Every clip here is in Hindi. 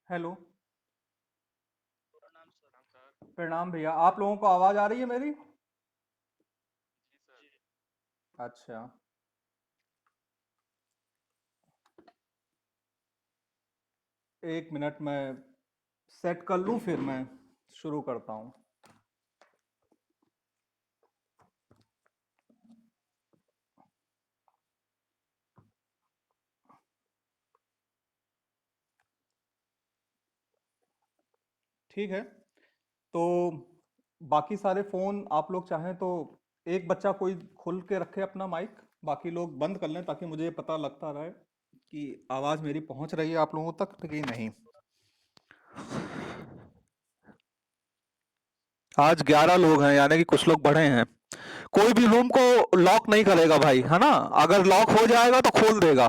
हेलो। सर। प्रणाम भैया, आप लोगों को आवाज़ आ रही है मेरी? जी सर। अच्छा। एक मिनट मैं सेट कर लूँ फिर मैं शुरू करता हूँ। ठीक है। तो बाकी सारे फ़ोन आप लोग चाहें तो एक बच्चा कोई खोल के रखे अपना माइक, बाकी लोग बंद कर लें ताकि मुझे पता लगता रहे कि आवाज़ मेरी पहुंच रही है आप लोगों तक कि नहीं। आज 11 लोग हैं, यानी कि कुछ लोग बढ़े हैं। कोई भी रूम को लॉक नहीं करेगा भाई, है ना? अगर लॉक हो जाएगा तो खोल देगा।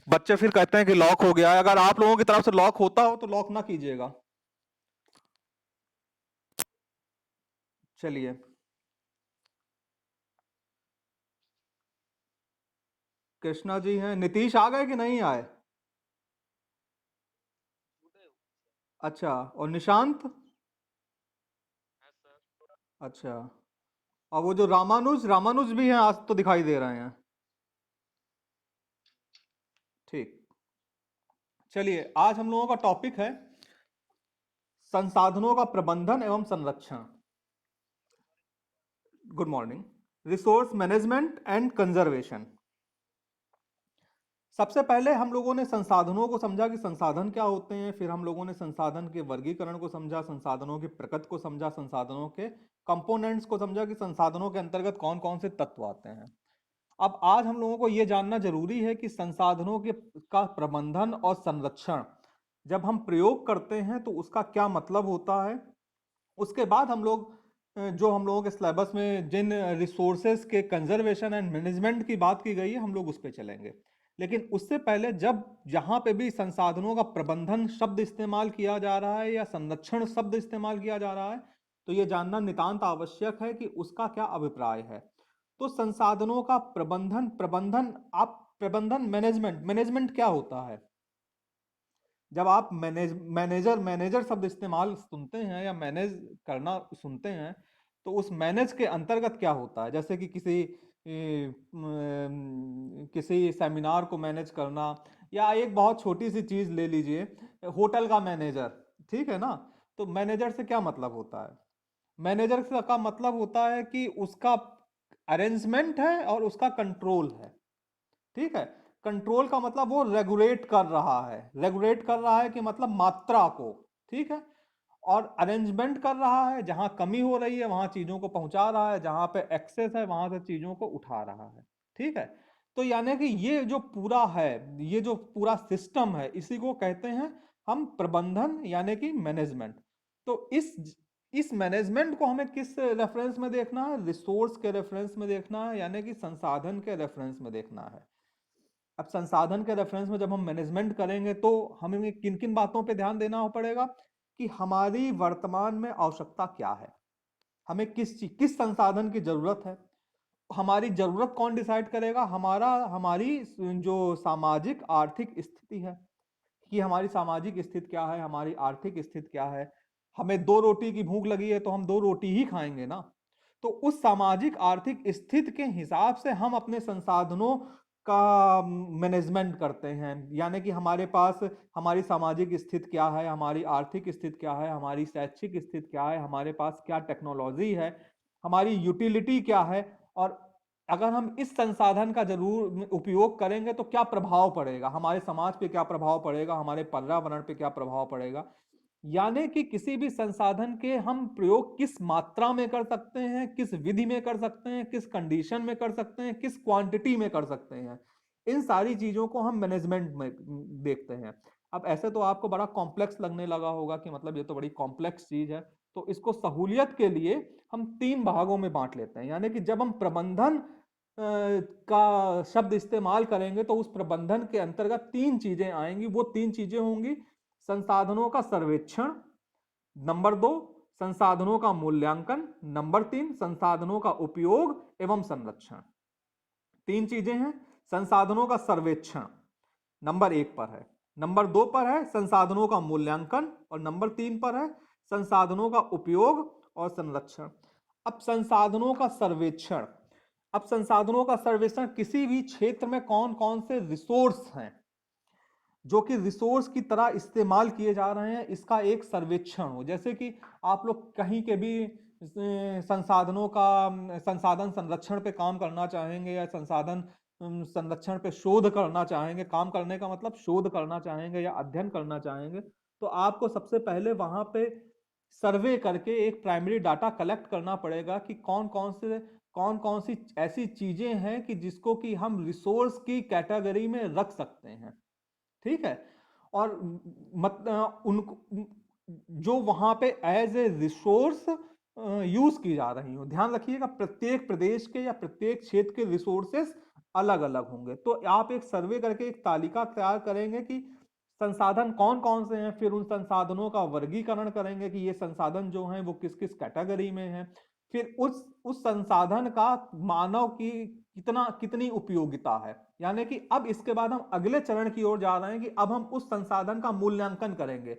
बच्चे फिर कहते हैं कि लॉक हो गया है। अगर आप लोगों की तरफ से लॉक होता हो तो लॉक ना कीजिएगा। चलिए। कृष्णा जी हैं। नीतीश आ गए कि नहीं आए? जुड़े हुए अच्छा। और निशांत? हैं सर। अच्छा। और वो जो रामानुज रामानुज भी हैं आज तो दिखाई दे रहे हैं। ठीक। चलिए, आज हम लोगों का टॉपिक है संसाधनों का प्रबंधन एवं संरक्षण। Good morning. Resource management and conservation. सबसे पहले हम लोगों ने संसाधनों को समझा कि संसाधन क्या होते हैं, फिर हम लोगों ने संसाधन के वर्गीकरण को समझा, संसाधनों की प्रकृति को समझा, संसाधनों के कंपोनेंट्स को समझा कि संसाधनों के अंतर्गत कौन कौन से तत्व आते हैं। अब आज हम लोगों को यह जानना जरूरी है कि संसाधनों के का प्रबंधन और संरक्षण जब हम प्रयोग करते हैं तो उसका क्या मतलब होता है। उसके बाद हम लोग जो हम लोगों के सिलेबस में जिन रिसोर्सेज के कंजर्वेशन एंड मैनेजमेंट की बात की गई है हम लोग उस पर चलेंगे। लेकिन उससे पहले जब जहां पे भी संसाधनों का प्रबंधन शब्द इस्तेमाल किया जा रहा है या संरक्षण शब्द इस्तेमाल किया जा रहा है तो यह जानना नितांत आवश्यक है कि उसका क्या अभिप्राय है। तो संसाधनों का प्रबंधन प्रबंधन आप प्रबंधन मैनेजमेंट मैनेजमेंट क्या होता है? जब आप मैनेजर मैनेजर शब्द इस्तेमाल सुनते हैं या मैनेज करना सुनते हैं तो उस मैनेज के अंतर्गत क्या होता है? जैसे कि किसी सेमिनार को मैनेज करना, या एक बहुत छोटी सी चीज ले लीजिए, होटल का मैनेजर। ठीक है ना? तो मैनेजर से क्या मतलब होता है? मैनेजर का मतलब होता है कि उसका अरेंजमेंट है और उसका कंट्रोल है। ठीक है। कंट्रोल का मतलब वो रेगुलेट कर रहा है, रेगुलेट कर रहा है कि मतलब मात्रा को। ठीक है। और अरेंजमेंट कर रहा है, जहां कमी हो रही है वहां चीजों को पहुंचा रहा है, जहां पे एक्सेस है वहां से चीजों को उठा रहा है। ठीक है। तो यानी कि ये जो पूरा है, ये जो पूरा सिस्टम है, इसी को कहते हैं हम प्रबंधन यानी कि मैनेजमेंट। तो इस मैनेजमेंट को हमें किस रेफरेंस में देखना है? रिसोर्स के रेफरेंस में देखना है, यानी कि संसाधन के रेफरेंस में देखना है। अब संसाधन के रेफरेंस में जब हम मैनेजमेंट करेंगे तो हमें किन किन बातों पे ध्यान देना पड़ेगा कि हमारी वर्तमान में आवश्यकता क्या है, हमें किस संसाधन की जरूरत है। हमारी जरूरत कौन डिसाइड करेगा? हमारी जो सामाजिक आर्थिक स्थिति है, कि हमारी सामाजिक स्थिति क्या है, हमारी आर्थिक स्थिति क्या है। हमें दो रोटी की भूख लगी है तो हम दो रोटी ही खाएंगे ना। तो उस सामाजिक आर्थिक स्थिति के हिसाब से हम अपने संसाधनों का मैनेजमेंट करते हैं। यानी कि हमारे पास हमारी सामाजिक स्थिति क्या है, हमारी आर्थिक स्थिति क्या है, हमारी शैक्षिक स्थिति क्या है, हमारे पास क्या टेक्नोलॉजी है, हमारी यूटिलिटी क्या है, और अगर हम इस संसाधन का जरूर उपयोग करेंगे तो क्या प्रभाव पड़ेगा, हमारे समाज पे क्या प्रभाव पड़ेगा, हमारे पर्यावरण पे क्या प्रभाव पड़ेगा। यानी कि किसी भी संसाधन के हम प्रयोग किस मात्रा में कर सकते हैं, किस विधि में कर सकते हैं, किस कंडीशन में कर सकते हैं, किस क्वांटिटी में कर सकते हैं, इन सारी चीजों को हम मैनेजमेंट में देखते हैं। अब ऐसे तो आपको बड़ा कॉम्प्लेक्स लगने लगा होगा कि मतलब ये तो बड़ी कॉम्प्लेक्स चीज है। तो इसको सहूलियत के लिए हम तीन भागों में बांट लेते हैं। यानी कि जब हम प्रबंधन का शब्द इस्तेमाल करेंगे तो उस प्रबंधन के अंतर्गत तीन चीजें आएंगी। वो तीन चीजें होंगी: संसाधनों का सर्वेक्षण, नंबर दो संसाधनों का मूल्यांकन, नंबर तीन संसाधनों का उपयोग एवं संरक्षण। तीन चीजें हैं। संसाधनों का सर्वेक्षण नंबर एक पर है। नंबर 2 पर है संसाधनों का मूल्यांकन और नंबर 3 पर है संसाधनों का उपयोग और संरक्षण। अब संसाधनों का सर्वेक्षण। अब संसाधनों का सर्वेक्षण किसी भी क्षेत्र में कौन कौन से रिसोर्स हैं जो कि रिसोर्स की तरह इस्तेमाल किए जा रहे हैं, इसका एक सर्वेक्षण हो। जैसे कि आप लोग कहीं के भी संसाधनों का संसाधन संरक्षण पे काम करना चाहेंगे या संसाधन संरक्षण पे शोध करना चाहेंगे, काम करने का मतलब शोध करना चाहेंगे या अध्ययन करना चाहेंगे, तो आपको सबसे पहले वहां पे सर्वे करके एक प्राइमरी डाटा कलेक्ट करना पड़ेगा कि कौन कौन सी ऐसी चीजें हैं कि जिसको कि हम रिसोर्स की कैटेगरी में रख सकते हैं। ठीक है। और मत उनको जो वहां पे एज ए रिसोर्स यूज की जा रही हो। ध्यान रखिएगा प्रत्येक प्रदेश के या प्रत्येक क्षेत्र के रिसोर्सेस अलग अलग होंगे। तो आप एक सर्वे करके एक तालिका तैयार करेंगे कि संसाधन कौन कौन से हैं, फिर उन संसाधनों का वर्गीकरण करेंगे कि ये संसाधन जो हैं वो किस किस कैटेगरी में हैं, फिर उस संसाधन का मानव की कितनी उपयोगिता है। यानी कि अब इसके बाद हम अगले चरण की ओर जा रहे हैं कि अब हम उस संसाधन का मूल्यांकन करेंगे।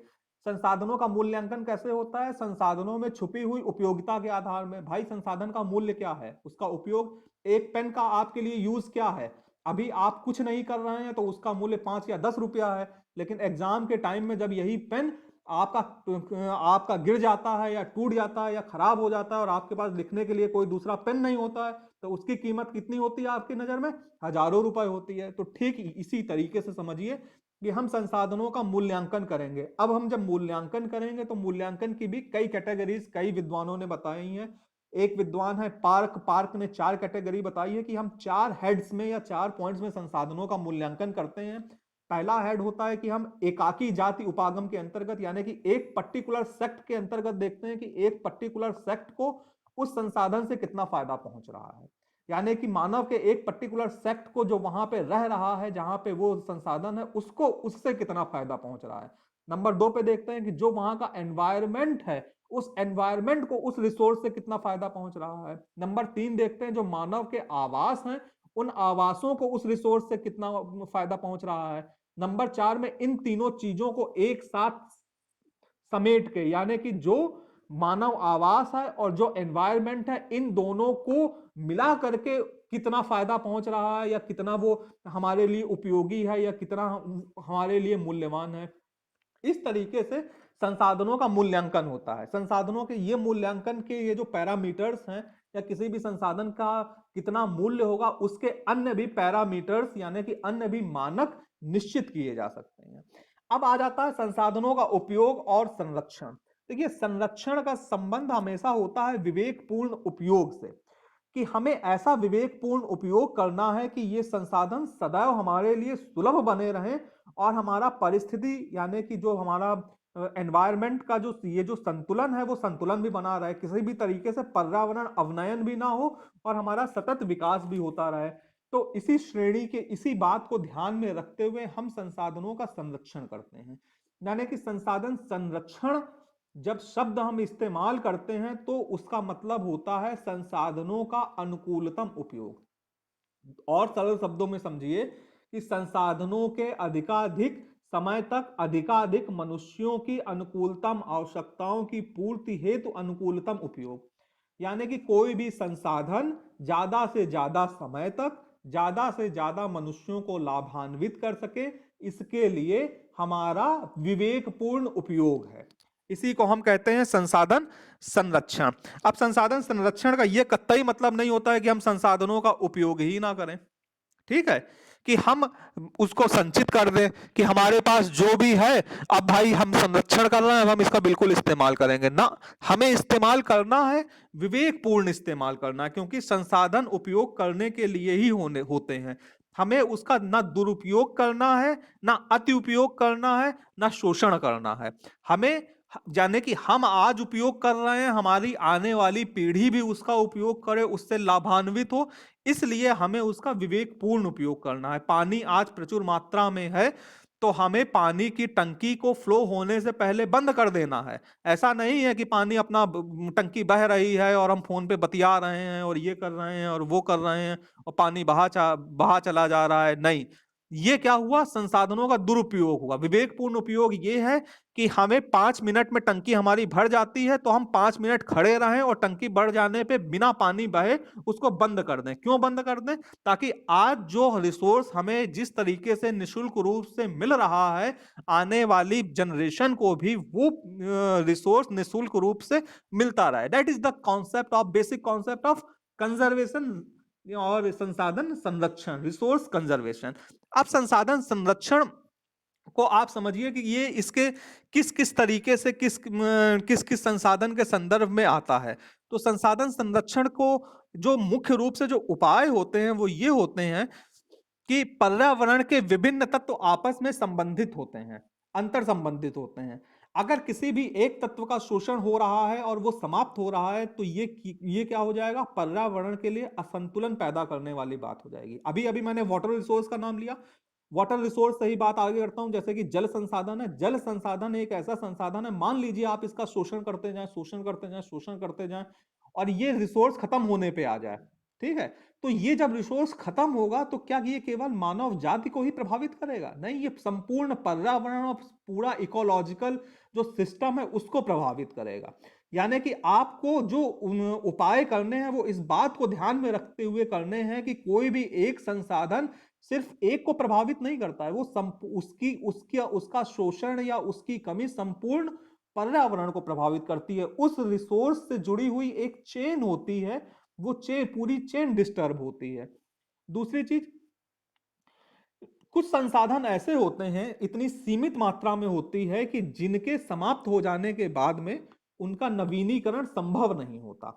संसाधनों का मूल्यांकन कैसे होता है? संसाधनों में छुपी हुई उपयोगिता के आधार में। भाई संसाधन का मूल्य क्या है, उसका उपयोग, एक पेन का आपके लिए यूज क्या है। अभी आप कुछ नहीं कर रहे हैं तो उसका मूल्य 5 या 10 रुपया है, लेकिन एग्जाम के टाइम में जब यही पेन आपका गिर जाता है या टूट जाता है या खराब हो जाता है और आपके पास लिखने के लिए कोई दूसरा पेन नहीं होता है, तो उसकी कीमत कितनी होती है आपकी नजर में? हजारों रुपए होती है। तो ठीक इसी तरीके से समझिए कि हम संसाधनों का मूल्यांकन करेंगे। अब हम जब मूल्यांकन करेंगे तो मूल्यांकन की भी कई कैटेगरीज कई विद्वानों ने बताई हैं। एक विद्वान है पार्क ने 4 कैटेगरी बताई है कि हम 4 हेड्स में या 4 पॉइंट्स में संसाधनों का मूल्यांकन करते हैं। पहला हेड होता है कि हम एकाकी जाति उपागम के अंतर्गत, यानी कि एक पर्टिकुलर सेक्ट के अंतर्गत देखते हैं कि एक पर्टिकुलर सेक्ट को उस संसाधन से कितना फायदा पहुंच रहा है। यानी कि मानव के एक पर्टिकुलर सेक्ट को जो वहां पे रह रहा है, जहां पे वो संसाधन है, उसको उससे कितना फायदा पहुंच रहा है। नंबर 2 पे देखते हैं कि जो वहां का एनवायरमेंट है, उस एनवायरमेंट को उस रिसोर्स से कितना फायदा पहुंच रहा है। नंबर 3 देखते हैं जो मानव के आवास हैं, उन आवासों को उस रिसोर्स से कितना फायदा पहुंच रहा है। नंबर 4 में इन तीनों चीजों को एक साथ समेट के, यानी कि जो मानव आवास है और जो एनवायरमेंट है, इन दोनों को मिला करके कितना फायदा पहुंच रहा है या कितना वो हमारे लिए उपयोगी है या कितना हमारे लिए मूल्यवान है। इस तरीके से संसाधनों का मूल्यांकन होता है। संसाधनों के ये मूल्यांकन के ये जो पैरामीटर्स हैं या किसी भी संसाधन का कितना मूल्य होगा, उसके अन्य भी पैरामीटर्स यानी कि अन्य भी मानक निश्चित किए जा सकते हैं। अब आ जाता है संसाधनों का उपयोग और संरक्षण। देखिए संरक्षण का संबंध हमेशा होता है विवेकपूर्ण उपयोग से, कि हमें ऐसा विवेकपूर्ण उपयोग करना है कि ये संसाधन सदैव हमारे लिए सुलभ बने रहें और हमारा परिस्थिति यानी कि जो हमारा एनवायरमेंट का जो ये जो संतुलन है वो संतुलन भी बना रहे, किसी भी तरीके से पर्यावरण अवनयन भी ना हो और हमारा सतत विकास भी होता रहे। तो इसी श्रेणी के इसी बात को ध्यान में रखते हुए हम संसाधनों का संरक्षण करते हैं। यानी कि संसाधन संरक्षण जब शब्द हम इस्तेमाल करते हैं तो उसका मतलब होता है संसाधनों का अनुकूलतम उपयोग। और सरल शब्दों में समझिए कि संसाधनों के अधिकाधिक समय तक अधिकाधिक मनुष्यों की अनुकूलतम आवश्यकताओं की पूर्ति हेतु अनुकूलतम उपयोग। यानी कि कोई भी संसाधन ज्यादा से ज्यादा समय तक ज्यादा से ज्यादा मनुष्यों को लाभान्वित कर सके, इसके लिए हमारा विवेकपूर्ण उपयोग है। इसी को हम कहते हैं संसाधन संरक्षण। अब संसाधन संरक्षण का यह कतई मतलब नहीं होता है कि हम संसाधनों का उपयोग ही ना करें। ठीक है, कि हम उसको संचित कर दें कि हमारे पास जो भी है अब भाई हम संरक्षण कर रहे हैं, हम इसका बिल्कुल इस्तेमाल करेंगे ना। हमें इस्तेमाल करना है, विवेकपूर्ण इस्तेमाल करना है, क्योंकि संसाधन उपयोग करने के लिए ही होते हैं। हमें उसका ना दुरुपयोग करना है, ना अति उपयोग करना है, ना शोषण करना है। हमें जाने कि हम आज उपयोग कर रहे हैं, हमारी आने वाली पीढ़ी भी उसका उपयोग करे, उससे लाभान्वित हो, इसलिए हमें उसका विवेकपूर्ण उपयोग करना है। पानी आज प्रचुर मात्रा में है तो हमें पानी की टंकी को फ्लो होने से पहले बंद कर देना है। ऐसा नहीं है कि पानी अपना टंकी बह रही है और हम फोन पे बतिया रहे हैं और ये कर रहे हैं और वो कर रहे हैं और पानी बहा चला जा रहा है। नहीं, ये क्या हुआ, संसाधनों का दुरुपयोग हुआ। विवेकपूर्ण उपयोग ये है कि हमें 5 मिनट में टंकी हमारी भर जाती है तो हम 5 मिनट खड़े रहें और टंकी भर जाने पे बिना पानी बहे उसको बंद कर दें। क्यों बंद कर दें? ताकि आज जो रिसोर्स हमें जिस तरीके से निशुल्क रूप से मिल रहा है, आने वाली जनरेशन को भी वो रिसोर्स निशुल्क रूप से मिलता रहे। That is the concept of, basic concept of conservation और संसाधन संरक्षण, रिसोर्स कंजर्वेशन। अब संसाधन संरक्षण को आप समझिए कि ये इसके किस किस तरीके से किस किस संसाधन के संदर्भ में आता है। तो संसाधन संरक्षण को जो मुख्य रूप से जो उपाय होते हैं वो ये होते हैं कि पर्यावरण के विभिन्न तत्व आपस में संबंधित होते हैं, अंतर संबंधित होते हैं। अगर किसी भी एक तत्व का शोषण हो रहा है और वो समाप्त हो रहा है तो ये क्या हो जाएगा, पर्यावरण के लिए असंतुलन पैदा करने वाली बात हो जाएगी। अभी अभी मैंने वाटर रिसोर्स का नाम लिया, वाटर रिसोर्स से ही बात आगे करता हूं, जैसे कि जल संसाधन है। जल संसाधन एक ऐसा संसाधन है, मान लीजिए आप इसका शोषण करते जाएं, शोषण करते जाएं, शोषण करते जाएं और ये रिसोर्स खत्म होने पे आ जाए, ठीक है। तो ये जब रिसोर्स खत्म होगा तो क्या ये केवल मानव जाति को ही प्रभावित करेगा? नहीं, ये संपूर्ण पर्यावरण और पूरा इकोलॉजिकल जो सिस्टम है उसको प्रभावित करेगा। यानी कि आपको जो उपाय करने हैं वो इस बात को ध्यान में रखते हुए करने हैं कि कोई भी एक संसाधन सिर्फ एक को प्रभावित नहीं करता है, वो उसकी उसकी उसका शोषण या उसकी कमी संपूर्ण पर्यावरण को प्रभावित करती है। उस रिसोर्स से जुड़ी हुई एक चेन होती है, वो चेन, पूरी चेन डिस्टर्ब होती है। दूसरी चीज, कुछ संसाधन ऐसे होते हैं, इतनी सीमित मात्रा में होती है कि जिनके समाप्त हो जाने के बाद में उनका नवीनीकरण संभव नहीं होता।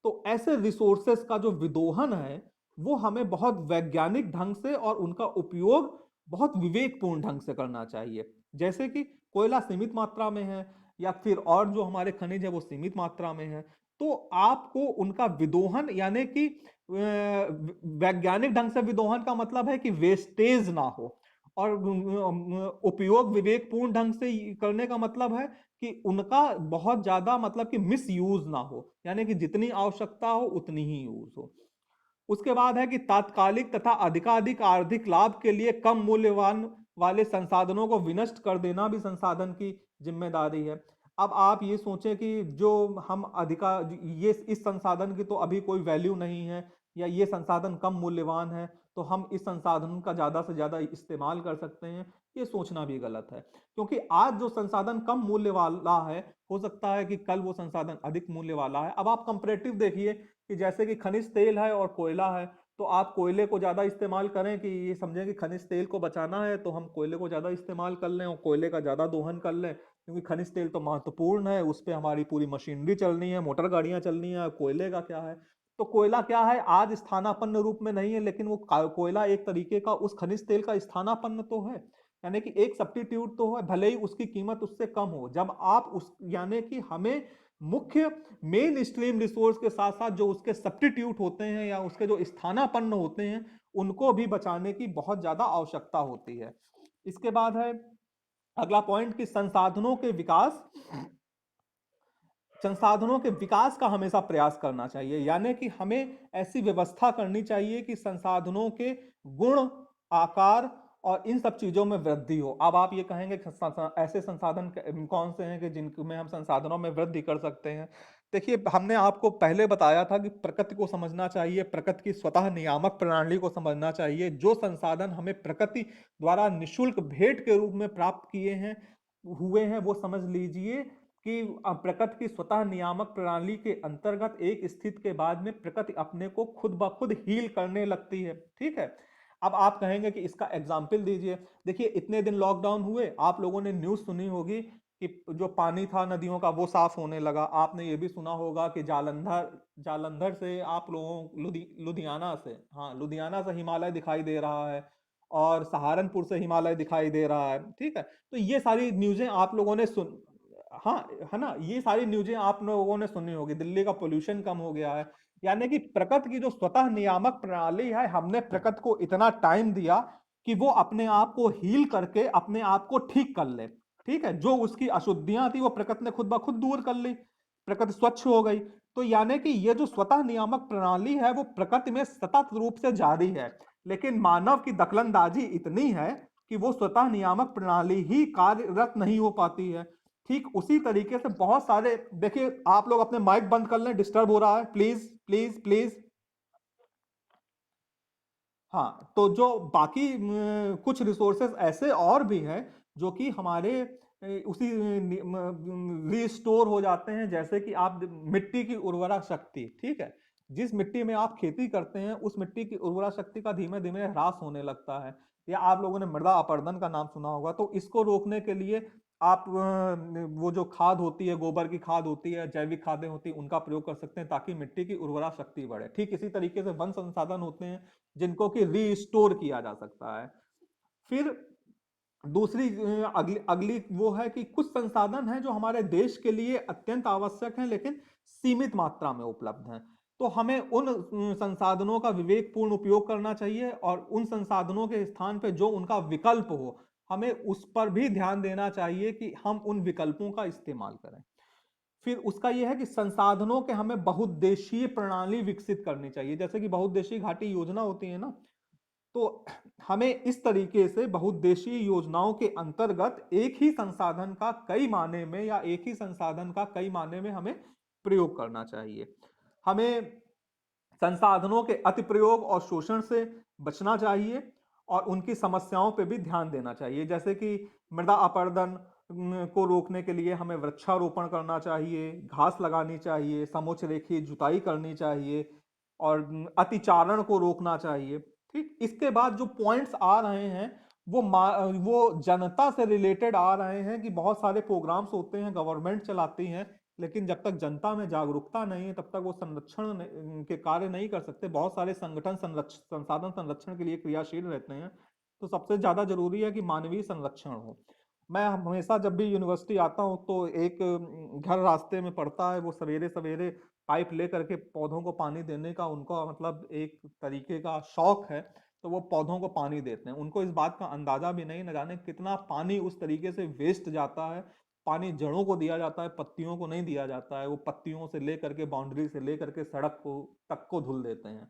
तो ऐसे रिसोर्सेस का जो विदोहन है वो हमें बहुत वैज्ञानिक ढंग से और उनका उपयोग बहुत विवेकपूर्ण ढंग से करना चाहिए। जैसे कि कोयला सीमित मात्रा में है या फिर और जो हमारे खनिज है वो सीमित मात्रा में है, तो आपको उनका विदोहन, यानी कि वैज्ञानिक ढंग से विदोहन का मतलब है कि वेस्टेज ना हो, और उपयोग विवेकपूर्ण ढंग से करने का मतलब है कि उनका बहुत ज्यादा मतलब कि मिस यूज ना हो, यानी कि जितनी आवश्यकता हो उतनी ही यूज हो। उसके बाद है कि तात्कालिक तथा अधिकाधिक आर्थिक लाभ के लिए कम मूल्यवान वाले संसाधनों को विनष्ट कर देना भी संसाधन की जिम्मेदारी है। अब आप ये सोचें कि जो हम ये इस संसाधन की तो अभी कोई वैल्यू नहीं है या ये संसाधन कम मूल्यवान है तो हम इस संसाधन का ज्यादा से ज्यादा इस्तेमाल कर सकते हैं, ये सोचना भी गलत है। क्योंकि आज जो संसाधन कम मूल्य वाला है, हो सकता है कि कल वो संसाधन अधिक मूल्य वाला है। अब आप कंपैरेटिव देखिए कि जैसे कि खनिज तेल है और कोयला है, तो आप कोयले को ज्यादा इस्तेमाल करें कि ये समझें कि खनिज तेल को बचाना है तो हम कोयले को ज्यादा इस्तेमाल कर लें और कोयले का ज्यादा दोहन कर लें, क्योंकि खनिज तेल तो महत्वपूर्ण है, उस पर हमारी पूरी मशीनरी चलनी है, मोटर गाड़ियां चलनी है। कोयले का क्या है, तो कोयला क्या है, आज स्थानापन्न रूप में नहीं है, लेकिन वो कोयला एक तरीके का उस खनिज तेल का स्थानापन्न तो है, यानी कि एक सब्स्टिट्यूट तो है, भले ही उसकी कीमत उससे कम हो। जब आप उस, यानी कि हमें मुख्य मेन स्ट्रीम रिसोर्स के साथ साथ जो उसके सब्स्टिट्यूट होते हैं या उसके जो स्थानापन्न होते हैं उनको भी बचाने की बहुत ज्यादा आवश्यकता होती है। इसके बाद है अगला पॉइंट कि संसाधनों के विकास का हमेशा प्रयास करना चाहिए, यानी कि हमें ऐसी व्यवस्था करनी चाहिए कि संसाधनों के गुण, आकार और इन सब चीजों में वृद्धि हो। अब आप ये कहेंगे कि ऐसे संसाधन कौन से हैं कि जिनमें हम संसाधनों में वृद्धि कर सकते हैं। देखिए, हमने आपको पहले बताया था कि प्रकृति को समझना चाहिए, प्रकृति की स्वतः नियामक प्रणाली को समझना चाहिए। जो संसाधन हमें प्रकृति द्वारा निशुल्क भेंट के रूप में प्राप्त किए हैं हुए हैं वो समझ लीजिए कि प्रकृति की स्वतः नियामक प्रणाली के अंतर्गत एक स्थिति के बाद में प्रकृति अपने को खुद ब खुद हील करने लगती है, ठीक है। अब आप कहेंगे कि इसका एग्जाम्पल दीजिए। देखिए, इतने दिन लॉकडाउन हुए, आप लोगों ने न्यूज सुनी होगी कि जो पानी था नदियों का वो साफ होने लगा। आपने ये भी सुना होगा कि जालंधर जालंधर से आप लोगों लुधियाना से, हाँ, लुधियाना से हिमालय दिखाई दे रहा है और सहारनपुर से हिमालय दिखाई दे रहा है, ठीक है। तो ये सारी न्यूजें आप लोगों ने सुन, हाँ, है ना, ये सारी न्यूजें आप लोगों ने सुनी होगी। दिल्ली का पोल्यूशन कम हो गया है, यानी कि प्रकृति की जो स्वतः नियामक प्रणाली है, हमने प्रकृति को इतना टाइम दिया कि वो अपने आप को हील करके अपने आप को ठीक कर ले, ठीक है। जो उसकी अशुद्धियां थी वो प्रकृति ने खुद ब खुद दूर कर ली, प्रकृति स्वच्छ हो गई। तो यानी कि ये जो स्वतः नियामक प्रणाली है वो प्रकृति में सतत रूप से जारी है। लेकिन मानव की दखलंदाजी इतनी है कि वो स्वतः नियामक प्रणाली ही कार्यरत नहीं हो पाती है। ठीक उसी तरीके से बहुत सारे, देखिए आप लोग अपने माइक बंद कर लें, डिस्टर्ब हो रहा है, प्लीज प्लीज प्लीज। हाँ, तो जो बाकी कुछ रिसोर्सेज ऐसे और भी हैं जो कि हमारे उसी रिस्टोर हो जाते हैं, जैसे कि आप मिट्टी की उर्वरा शक्ति, ठीक है, जिस मिट्टी में आप खेती करते हैं उस मिट्टी की उर्वरा शक्ति का धीमे धीमे ह्रास होने लगता है। या आप लोगों ने मृदा अपरदन का नाम सुना होगा, तो इसको रोकने के लिए आप वो जो खाद होती है, गोबर की खाद होती है, जैविक खादें होती हैं, उनका प्रयोग कर सकते हैं ताकि मिट्टी की उर्वरा शक्ति बढ़े। ठीक इसी तरीके से वन संसाधन होते हैं जिनको कि रीस्टोर किया जा सकता है। फिर दूसरी अगली अगली वो है कि कुछ संसाधन हैं जो हमारे देश के लिए अत्यंत आवश्यक हैं लेकिन सीमित मात्रा में उपलब्ध हैं। तो हमें उन संसाधनों का विवेकपूर्ण उपयोग करना चाहिए और उन संसाधनों के स्थान पे जो उनका विकल्प हो, हमें उस पर भी ध्यान देना चाहिए कि हम उन विकल्पों का इस्तेमाल करें। फिर उसका यह है कि संसाधनों के हमें बहुउद्देशीय प्रणाली विकसित करनी चाहिए, जैसे कि बहुउद्देशीय घाटी योजना होती है ना, तो हमें इस तरीके से बहुउद्देशीय योजनाओं के अंतर्गत एक ही संसाधन का कई माने में या एक ही संसाधन का कई माने में हमें प्रयोग करना चाहिए। हमें संसाधनों के अति प्रयोग और शोषण से बचना चाहिए और उनकी समस्याओं पर भी ध्यान देना चाहिए, जैसे कि मृदा अपरदन को रोकने के लिए हमें वृक्षारोपण करना चाहिए, घास लगानी चाहिए, समोच्च रेखीय जुताई करनी चाहिए और अतिचारण को रोकना चाहिए। ठीक, इसके बाद जो पॉइंट्स आ रहे हैं वो जनता से रिलेटेड आ रहे हैं कि बहुत सारे प्रोग्राम्स होते हैं, गवर्नमेंट चलाती है, लेकिन जब तक जनता में जागरूकता नहीं है तब तक वो संरक्षण के कार्य नहीं कर सकते। बहुत सारे संगठन संसाधन संरक्षण के लिए क्रियाशील रहते हैं, तो सबसे ज्यादा जरूरी है कि मानवीय संरक्षण हो। मैं हमेशा जब भी यूनिवर्सिटी आता हूँ तो एक घर रास्ते में पड़ता है, वो सवेरे सवेरे पाइप ले करके पौधों को पानी देने का उनका मतलब एक तरीके का शौक है, तो वो पौधों को पानी देते हैं। उनको इस बात का अंदाजा भी नहीं, न जाने कितना पानी उस तरीके से वेस्ट जाता है। पानी जड़ों को दिया जाता है, पत्तियों को नहीं दिया जाता है। वो पत्तियों से लेकर के, बाउंड्री से लेकर के सड़क को तक को धुल देते हैं,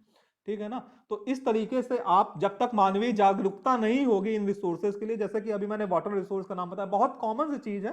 ठीक है ना। तो इस तरीके से आप जब तक मानवीय जागरूकता नहीं होगी इन रिसोर्सेज के लिए, जैसे कि अभी मैंने वाटर रिसोर्स का नाम बताया, बहुत कॉमन सी चीज है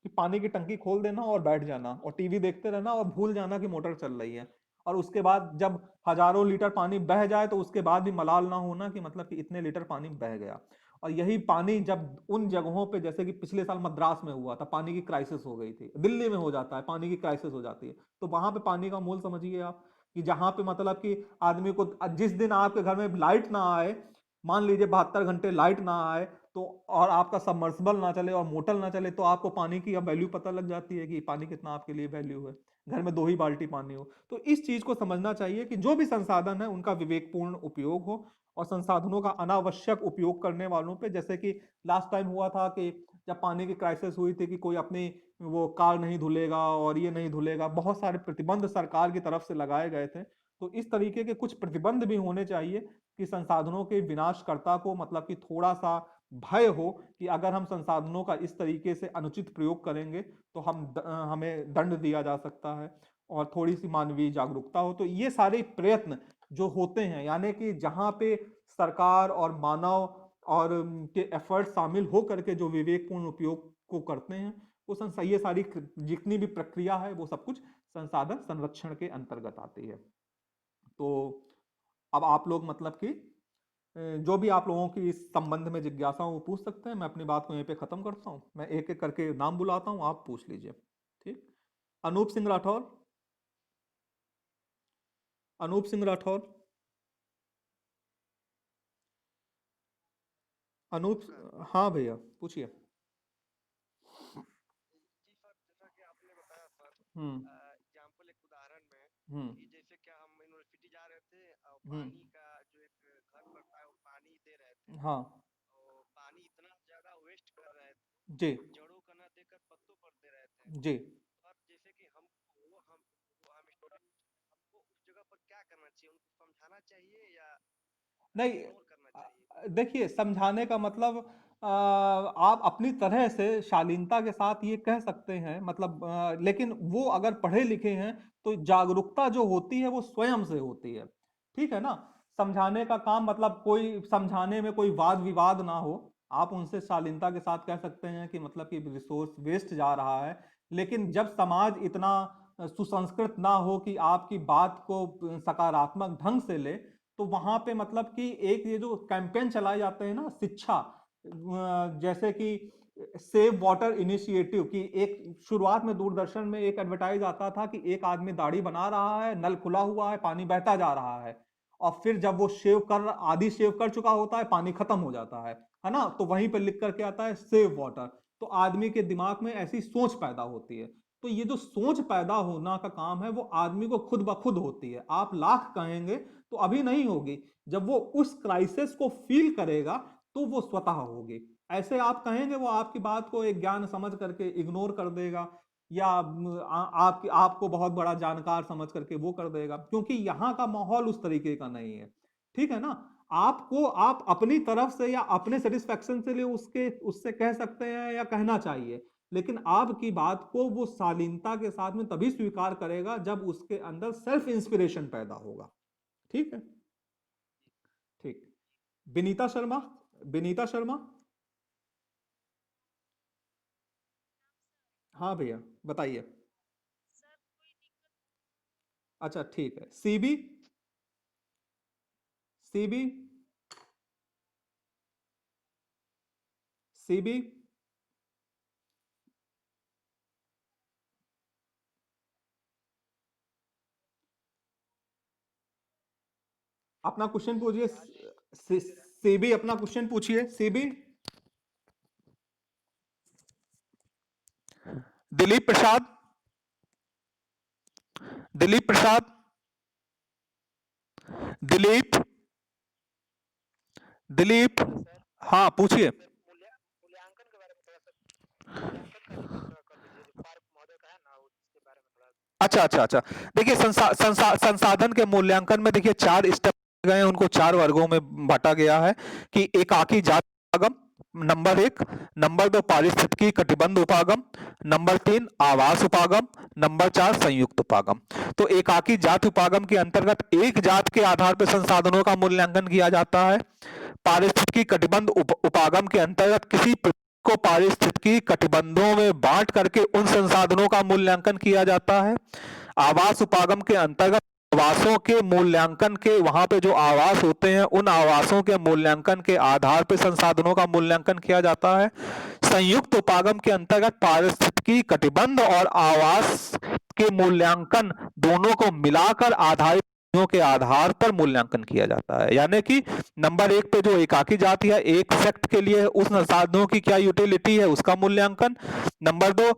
कि पानी की टंकी खोल देना और बैठ जाना और टीवी देखते रहना और भूल जाना कि मोटर चल रही है, और उसके बाद जब हजारों लीटर पानी बह जाए तो उसके बाद भी मलाल ना होना कि मतलब कि इतने लीटर पानी बह गया। और यही पानी जब उन जगहों पे, जैसे कि पिछले साल मद्रास में हुआ था, पानी की क्राइसिस हो गई थी, दिल्ली में हो जाता है, पानी की क्राइसिस हो जाती है, तो वहां पे पानी का मोल समझिए आप, कि जहां पे मतलब कि आदमी को जिस दिन आपके घर में लाइट ना आए, मान लीजिए 72 घंटे लाइट ना आए, तो और आपका सबमर्सिबल ना चले और मोटर ना चले, तो आपको पानी की अब वैल्यू पता लग जाती है कि पानी कितना आपके लिए वैल्यू है। घर में 2 ही बाल्टी पानी हो, तो इस चीज को समझना चाहिए कि जो भी संसाधन है उनका विवेकपूर्ण उपयोग हो और संसाधनों का अनावश्यक उपयोग करने वालों पे, जैसे कि लास्ट टाइम हुआ था कि जब पानी की क्राइसिस हुई थी कि कोई अपनी वो कार नहीं धुलेगा और ये नहीं धुलेगा, बहुत सारे प्रतिबंध सरकार की तरफ से लगाए गए थे। तो इस तरीके के कुछ प्रतिबंध भी होने चाहिए कि संसाधनों के विनाशकर्ता को मतलब कि थोड़ा सा भय हो कि अगर हम संसाधनों का इस तरीके से अनुचित प्रयोग करेंगे तो हमें दंड दिया जा सकता है, और थोड़ी सी मानवीय जागरूकता हो। तो ये सारे प्रयत्न जो होते हैं, यानी कि जहां पे सरकार और मानव और के एफर्ट शामिल हो करके जो विवेकपूर्ण उपयोग को करते हैं, वो ये सारी जितनी भी प्रक्रिया है वो सब कुछ संसाधन संरक्षण के अंतर्गत आती है। तो अब आप लोग मतलब कि जो भी आप लोगों की इस संबंध में जिज्ञासा हो वो पूछ सकते हैं। मैं अपनी बात को यहीं पे खत्म करता हूँ। मैं एक एक करके नाम बुलाता हूँ, आप पूछ लीजिए। ठीक, अनूप सिंह राठौर। अनूप सिंह राठौर। अनूप, हाँ भैया पूछिए। जी सर, जैसा कि आपने बताया सर, हम्म। एग्जाम्पल एक उदाहरण में हम्म। कि जैसे क्या हम यूनिवर्सिटी जा रहे थे और हम्म। पानी का जो एक घर पड़ता है वो पानी दे रहे थे, हाँ। और पानी इतना ज्यादा वेस्ट कर रहे थे, जी। जड़ों का ना देकर पत्तों पर दे रहे थे। जी। और जैसे कि हम स्टूडेंट, हमको उस जगह पर क्या करना चाहिए? उनको समझाना चाहिए या नहीं, इग्नोर करना चाहिए? देखिए समझाने का मतलब आप अपनी तरह से शालीनता के साथ ये कह सकते हैं, मतलब लेकिन वो अगर पढ़े लिखे हैं तो जागरूकता जो होती है वो स्वयं से होती है, ठीक है ना। समझाने का काम मतलब कोई समझाने में कोई वाद विवाद ना हो, आप उनसे शालीनता के साथ कह सकते हैं कि मतलब कि रिसोर्स वेस्ट जा रहा है। लेकिन जब समाज इतना सुसंस्कृत ना हो कि आपकी बात को सकारात्मक ढंग से ले, तो वहां पे मतलब कि एक ये जो कैंपेन चलाए जाते हैं ना शिक्षा, जैसे कि सेव वाटर इनिशिएटिव की एक शुरुआत में दूरदर्शन में एक एडवर्टाइज आता था कि एक आदमी दाढ़ी बना रहा है, नल खुला हुआ है, पानी बहता जा रहा है, और फिर जब वो आधी शेव कर चुका होता है, पानी खत्म हो जाता है ना, तो वहीं पे लिख करके आता है सेव वाटर। तो आदमी के दिमाग में ऐसी सोच पैदा होती है। तो ये जो सोच पैदा होना का काम है वो आदमी को खुद ब खुद होती है, आप लाख कहेंगे तो अभी नहीं होगी। जब वो उस क्राइसिस को फील करेगा तो वो स्वतः होगी। ऐसे आप कहेंगे वो आपकी बात को एक ज्ञान समझ करके इग्नोर कर देगा, या आपको बहुत बड़ा जानकार समझ करके वो कर देगा, क्योंकि यहाँ का माहौल उस तरीके का नहीं है। ठीक है ना? आपको आप अपनी तरफ से या अपने सेटिस्फेक्शन से लिए उसके उससे कह सकते हैं या कहना चाहिए, लेकिन आपकी बात को वो शालीनता के साथ में तभी स्वीकार करेगा जब उसके अंदर सेल्फ इंस्पिरेशन पैदा होगा। ठीक है? ठीक। विनीता शर्मा, विनीता शर्मा। हाँ भैया, बताइए। अच्छा ठीक है। CB, CB, CB. अपना क्वेश्चन पूछिए। सीबी अपना क्वेश्चन पूछिए, सीबी। दिलीप प्रसाद, दिलीप प्रसाद, दिलीप, दिलीप। सर हाँ पूछिए। सर मूल्यांकन के बारे में थोड़ा सा मूल्यांकन का जिक्र थोड़ा कर दीजिए, जो पार्क महोदय का है ना उसके बारे में थोड़ा। अच्छा अच्छा अच्छा। देखिए संसाधन के मूल्यांकन में देखिए 4 स्टेप गए हैं, उनको 4 वर्गों में बांटा गया है कि एकाकी जाति उपागम नंबर 1, नंबर 2 पारिस्थितिकी कटिबंध उपागम, नंबर 3 आवास उपागम, नंबर 4 संयुक्त उपागम। तो एकाकी जाति उपागम के अंतर्गत एक जात के आधार पर संसाधनों का मूल्यांकन किया जाता है। पारिस्थितिकी कटिबंध उपागम के अंतर्गत किसी को पारिस्थितिकी कटिबंधों में बांट करके उन संसाधनों का मूल्यांकन किया जाता है। आवास उपागम के अंतर्गत आवासों के मूल्यांकन के, वहां पे जो आवास होते हैं उन आवासों के मूल्यांकन के आधार पर संसाधनों का मूल्यांकन किया जाता है। संयुक्त उपागम के अंतर्गत पारिस्थितिकी कटिबंध और आवास के मूल्यांकन दोनों को मिलाकर आधारित के आधार पर मूल्यांकन किया जाता है। यानी कि नंबर 1 पे जो एकाकी जाति है, एक सेक्ट के लिए उस संसाधनों की क्या यूटिलिटी है उसका मूल्यांकन। नंबर 2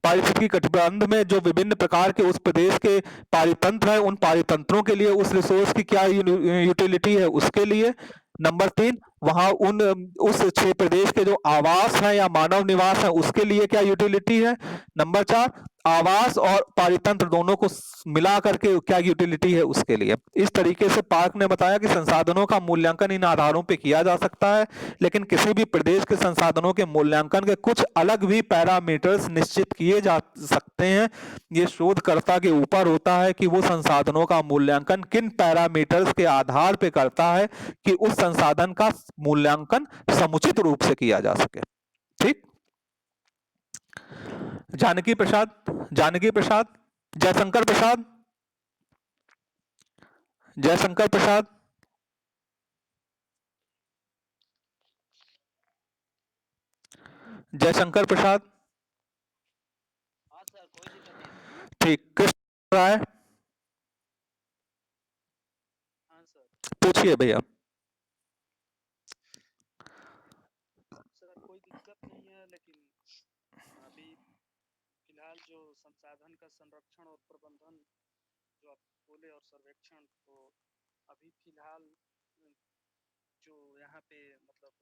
पारिस्थितिकी कटिबंध में जो विभिन्न प्रकार के उस प्रदेश के पारितंत्र है, उन पारितंत्रों के लिए उस रिसोर्स की क्या यूटिलिटी है उसके लिए। नंबर 3 वहां उस क्षेत्र प्रदेश के जो आवास है या मानव निवास है उसके लिए क्या यूटिलिटी है। नंबर 4 आवास और पारितंत्र दोनों को मिला करके क्या यूटिलिटी है उसके लिए। इस तरीके से पार्क ने बताया कि संसाधनों का मूल्यांकन इन आधारों पर किया जा सकता है, लेकिन किसी भी प्रदेश के संसाधनों के मूल्यांकन के कुछ अलग भी पैरामीटर्स निश्चित किए जा सकते हैं। ये शोधकर्ता के ऊपर होता है कि वो संसाधनों का मूल्यांकन किन पैरामीटर्स के आधार पर करता है कि उस संसाधन का मूल्यांकन समुचित रूप से किया जा सके। ठीक। जानकी प्रसाद, जानकी प्रसाद, जयशंकर प्रसाद, जयशंकर प्रसाद, जयशंकर प्रसाद। हाँ सर, कोई दिक्कत नहीं सर। ठीक। कृष्ण राय, हाँ सर। पूछिए भैया। सर कोई दिक्कत नहीं है, लेकिन अभी फिलहाल जो संसाधन का संरक्षण और प्रबंधन जो आप बोले और सर्वेक्षण, तो अभी फिलहाल जो यहाँ पे मतलब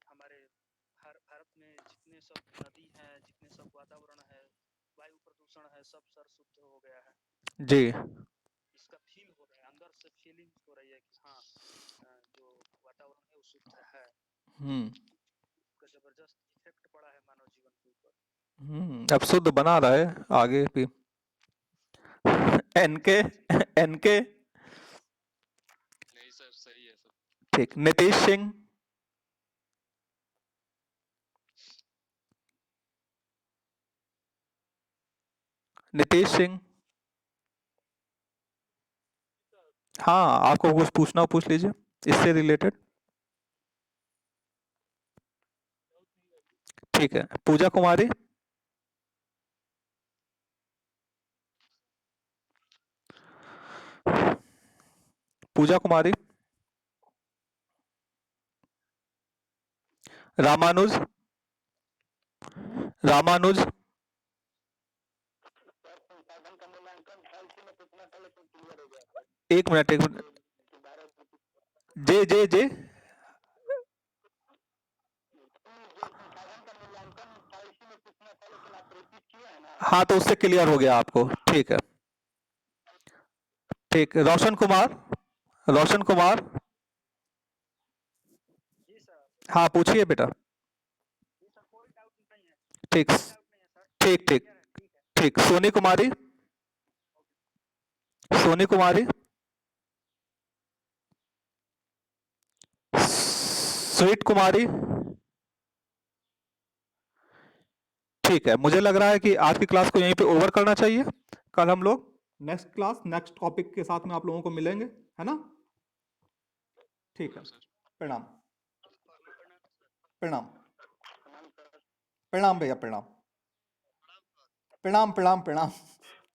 हमारे भारत में जितने सब नदी हैं, जितने सब वातावरण है, वायु प्रदूषण है, सब सर शुद्ध हो गया है। जी। इसका फील हो रहा है, अंदर से फीलिंग हो रही है कि हाँ जो वातावरण है वो शुद्ध है। इसका जबरदस्त इफेक्ट पड़ा है मानव जीवन के ऊपर। अब शुद्ध बना रहा है आगे भी। NK, NK. ठीक, नीतीश सिंह, नीतीश सिंह। हाँ, आपको कुछ पूछना हो पूछ लीजिए इससे रिलेटेड। ठीक है, पूजा कुमारी, पूजा कुमारी, रामानुज, रामानुज, एक मिनट, जे जे जे। हाँ, तो उससे क्लियर हो गया आपको, ठीक है। ठीक, रोशन कुमार, रोशन कुमार। जी सर। हाँ, पूछिए बेटा। जी सर, कोई डाउट नहीं है, ठीक, कोई डाउट नहीं है सर, ठीक, ठीक, क्लियर है, ठीक है। ठीक। सोनी कुमारी, सोनी कुमारी, स्वीट कुमारी। ठीक है, मुझे लग रहा है कि आज की क्लास को यहीं पे ओवर करना चाहिए। कल हम लोग नेक्स्ट क्लास नेक्स्ट टॉपिक के साथ में आप लोगों को मिलेंगे, है ना? ठीक है, प्रणाम, प्रणाम, प्रणाम भैया, प्रणाम, प्रणाम, प्रणाम, प्रणाम।